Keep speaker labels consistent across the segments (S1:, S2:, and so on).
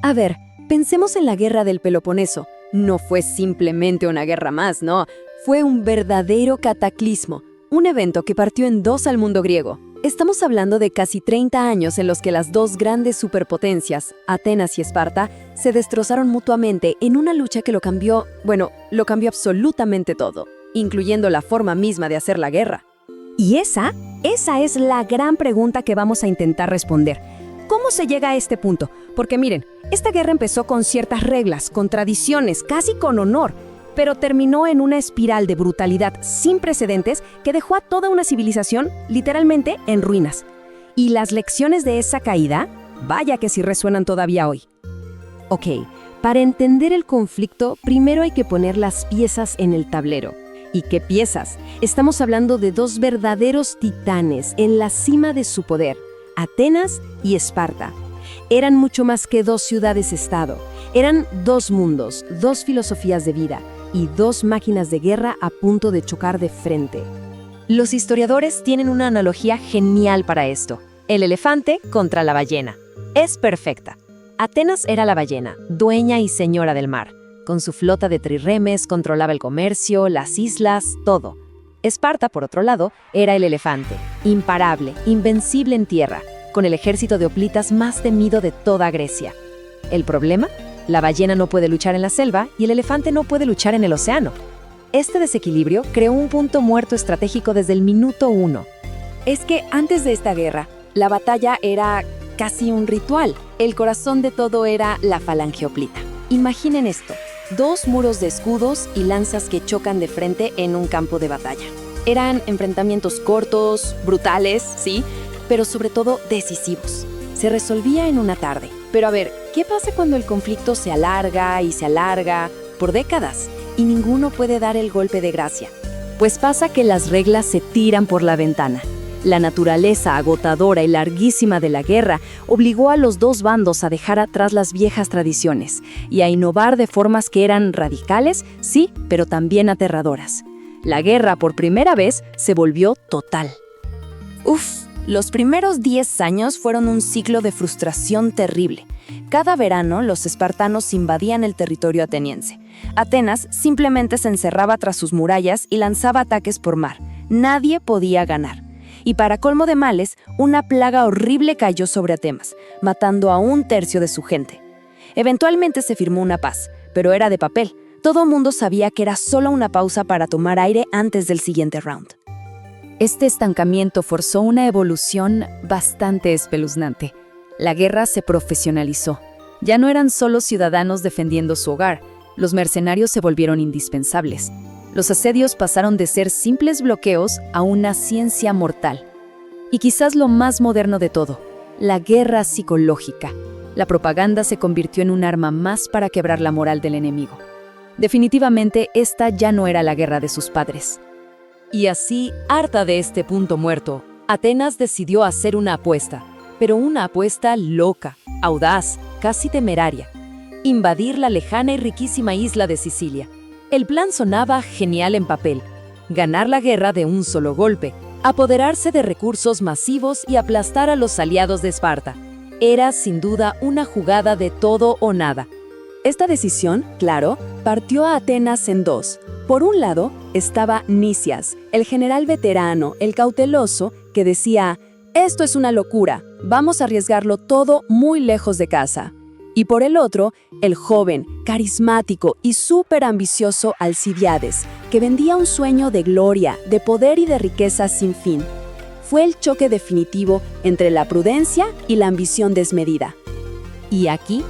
S1: A ver, pensemos en la guerra del Peloponeso. No fue simplemente una guerra más, no. Fue un verdadero cataclismo, un evento que partió en dos al mundo griego. Estamos hablando de casi 30 años en los que las dos grandes superpotencias, Atenas y Esparta, se destrozaron mutuamente en una lucha que lo cambió absolutamente todo, incluyendo la forma misma de hacer la guerra.
S2: Y esa es la gran pregunta que vamos a intentar responder. ¿Cómo se llega a este punto? Porque miren, esta guerra empezó con ciertas reglas, con tradiciones, casi con honor, pero terminó en una espiral de brutalidad sin precedentes que dejó a toda una civilización literalmente en ruinas. Y las lecciones de esa caída, vaya que sí resuenan todavía hoy.
S1: Ok, para entender el conflicto, primero hay que poner las piezas en el tablero. ¿Y qué piezas? Estamos hablando de dos verdaderos titanes en la cima de su poder, Atenas y Esparta. Eran mucho más que dos ciudades-estado. Eran dos mundos, dos filosofías de vida y dos máquinas de guerra a punto de chocar de frente. Los historiadores tienen una analogía genial para esto. El elefante contra la ballena. Es perfecta. Atenas era la ballena, dueña y señora del mar. Con su flota de trirremes controlaba el comercio, las islas, todo. Esparta, por otro lado, era el elefante, imparable, invencible en tierra, con el ejército de hoplitas más temido de toda Grecia. ¿El problema? La ballena no puede luchar en la selva y el elefante no puede luchar en el océano. Este desequilibrio creó un punto muerto estratégico desde el minuto 1. Es que antes de esta guerra, la batalla era casi un ritual. El corazón de todo era la falange hoplita. Imaginen esto. Dos muros de escudos y lanzas que chocan de frente en un campo de batalla. Eran enfrentamientos cortos, brutales, sí, pero sobre todo decisivos. Se resolvía en una tarde. Pero a ver, ¿qué pasa cuando el conflicto se alarga y se alarga por décadas y ninguno puede dar el golpe de gracia? Pues pasa que las reglas se tiran por la ventana. La naturaleza agotadora y larguísima de la guerra obligó a los dos bandos a dejar atrás las viejas tradiciones y a innovar de formas que eran radicales, sí, pero también aterradoras. La guerra, por primera vez, se volvió total. Los primeros 10 años fueron un ciclo de frustración terrible. Cada verano, los espartanos invadían el territorio ateniense. Atenas simplemente se encerraba tras sus murallas y lanzaba ataques por mar. Nadie podía ganar. Y para colmo de males, una plaga horrible cayó sobre Atenas, matando a 1/3 de su gente. Eventualmente se firmó una paz, pero era de papel. Todo mundo sabía que era solo una pausa para tomar aire antes del siguiente round. Este estancamiento forzó una evolución bastante espeluznante. La guerra se profesionalizó. Ya no eran solo ciudadanos defendiendo su hogar, los mercenarios se volvieron indispensables. Los asedios pasaron de ser simples bloqueos a una ciencia mortal. Y quizás lo más moderno de todo, la guerra psicológica. La propaganda se convirtió en un arma más para quebrar la moral del enemigo. Definitivamente, esta ya no era la guerra de sus padres. Y así, harta de este punto muerto, Atenas decidió hacer una apuesta, pero una apuesta loca, audaz, casi temeraria. Invadir la lejana y riquísima isla de Sicilia. El plan sonaba genial en papel. Ganar la guerra de un solo golpe, apoderarse de recursos masivos y aplastar a los aliados de Esparta. Era, sin duda, una jugada de todo o nada. Esta decisión, claro, partió a Atenas en dos. Por un lado, estaba Nicias, el general veterano, el cauteloso, que decía, «Esto es una locura, vamos a arriesgarlo todo muy lejos de casa». Y por el otro, el joven, carismático y súper ambicioso Alcibíades, que vendía un sueño de gloria, de poder y de riqueza sin fin. Fue el choque definitivo entre la prudencia y la ambición desmedida. Y aquí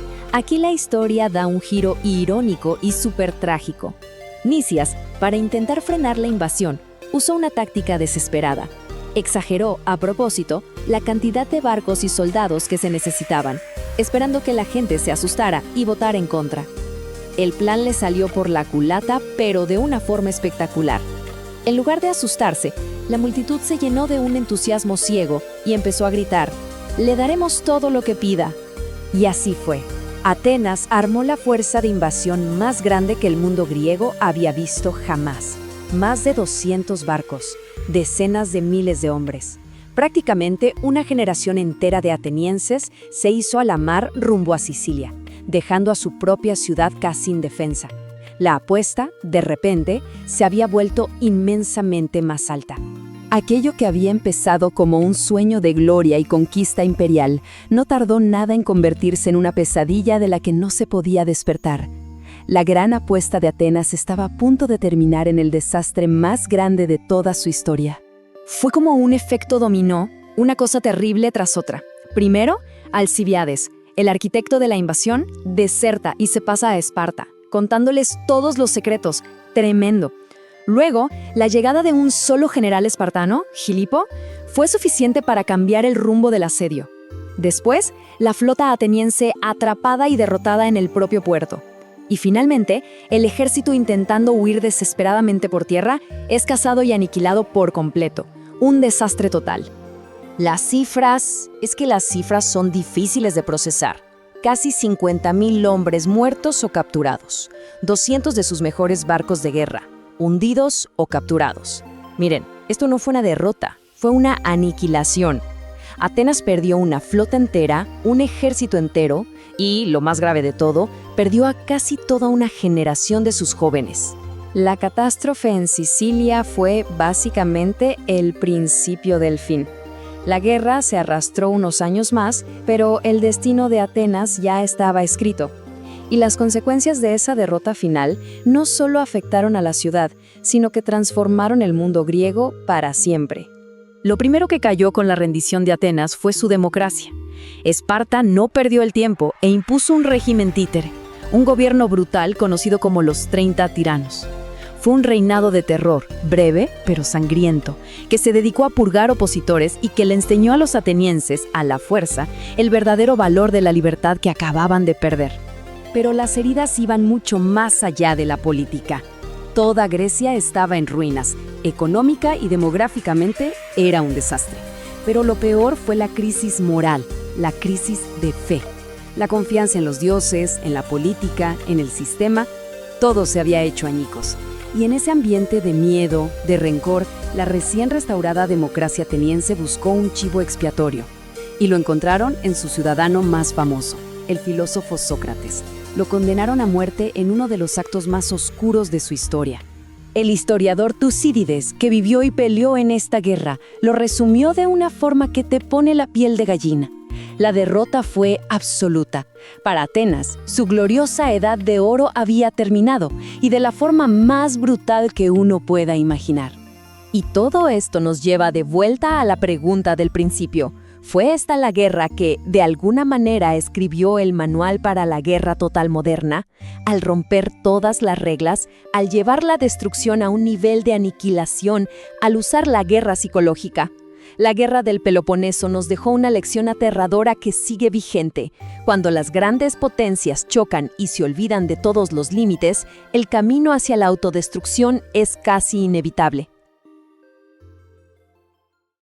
S1: la historia da un giro irónico y súper trágico. Nicias, para intentar frenar la invasión, usó una táctica desesperada. Exageró, a propósito, la cantidad de barcos y soldados que se necesitaban, esperando que la gente se asustara y votara en contra. El plan le salió por la culata, pero de una forma espectacular. En lugar de asustarse, la multitud se llenó de un entusiasmo ciego y empezó a gritar, «Le daremos todo lo que pida». Y así fue. Atenas armó la fuerza de invasión más grande que el mundo griego había visto jamás. Más de 200 barcos, decenas de miles de hombres. Prácticamente una generación entera de atenienses se hizo a la mar rumbo a Sicilia.
S2: dejando a su propia ciudad casi indefensa. La apuesta, de repente, se había vuelto inmensamente más alta. Aquello que había empezado como un sueño de gloria y conquista imperial no tardó nada en convertirse en una pesadilla de la que no se podía despertar. La gran apuesta de Atenas estaba a punto de terminar en el desastre más grande de toda su historia. Fue como un efecto dominó, una cosa terrible tras otra. Primero, Alcibíades, el arquitecto de la invasión, deserta y se pasa a Esparta, contándoles todos los secretos. Tremendo. Luego, la llegada de un solo general espartano, Gilipo, fue suficiente para cambiar el rumbo del asedio. Después, la flota ateniense atrapada y derrotada en el propio puerto. Y finalmente, el ejército intentando huir desesperadamente por tierra es cazado y aniquilado por completo. Un desastre total. Las cifras son difíciles de procesar. Casi 50.000 hombres muertos o capturados. 200 de sus mejores barcos de guerra, hundidos o capturados. Miren, esto no fue una derrota, fue una aniquilación. Atenas perdió una flota entera, un ejército entero y, lo más grave de todo, perdió a casi toda una generación de sus jóvenes. La catástrofe en Sicilia fue básicamente el principio del fin. La guerra se arrastró unos años más, pero el destino de Atenas ya estaba escrito. Y las consecuencias de esa derrota final no solo afectaron a la ciudad, sino que transformaron el mundo griego para siempre. Lo primero que cayó con la rendición de Atenas fue su democracia. Esparta no perdió el tiempo e impuso un régimen títere, un gobierno brutal conocido como los 30 tiranos. Fue un reinado de terror, breve pero sangriento, que se dedicó a purgar opositores y que le enseñó a los atenienses, a la fuerza, el verdadero valor de la libertad que acababan de perder. Pero las heridas iban mucho más allá de la política. Toda Grecia estaba en ruinas, económica y demográficamente era un desastre. Pero lo peor fue la crisis moral, la crisis de fe. La confianza en los dioses, en la política, en el sistema, todo se había hecho añicos. Y en ese ambiente de miedo, de rencor, la recién restaurada democracia ateniense buscó un chivo expiatorio. Y lo encontraron en su ciudadano más famoso, el filósofo Sócrates. Lo condenaron a muerte en uno de los actos más oscuros de su historia. El historiador Tucídides, que vivió y peleó en esta guerra, lo resumió de una forma que te pone la piel de gallina. La derrota fue absoluta. Para Atenas, su gloriosa edad de oro había terminado, y de la forma más brutal que uno pueda imaginar. Y todo esto nos lleva de vuelta a la pregunta del principio. ¿Fue esta la guerra que, de alguna manera, escribió el manual para la guerra total moderna? Al romper todas las reglas, al llevar la destrucción a un nivel de aniquilación, al usar la guerra psicológica. La guerra del Peloponeso nos dejó una lección aterradora que sigue vigente. Cuando las grandes potencias chocan y se olvidan de todos los límites, el camino hacia la autodestrucción es casi inevitable.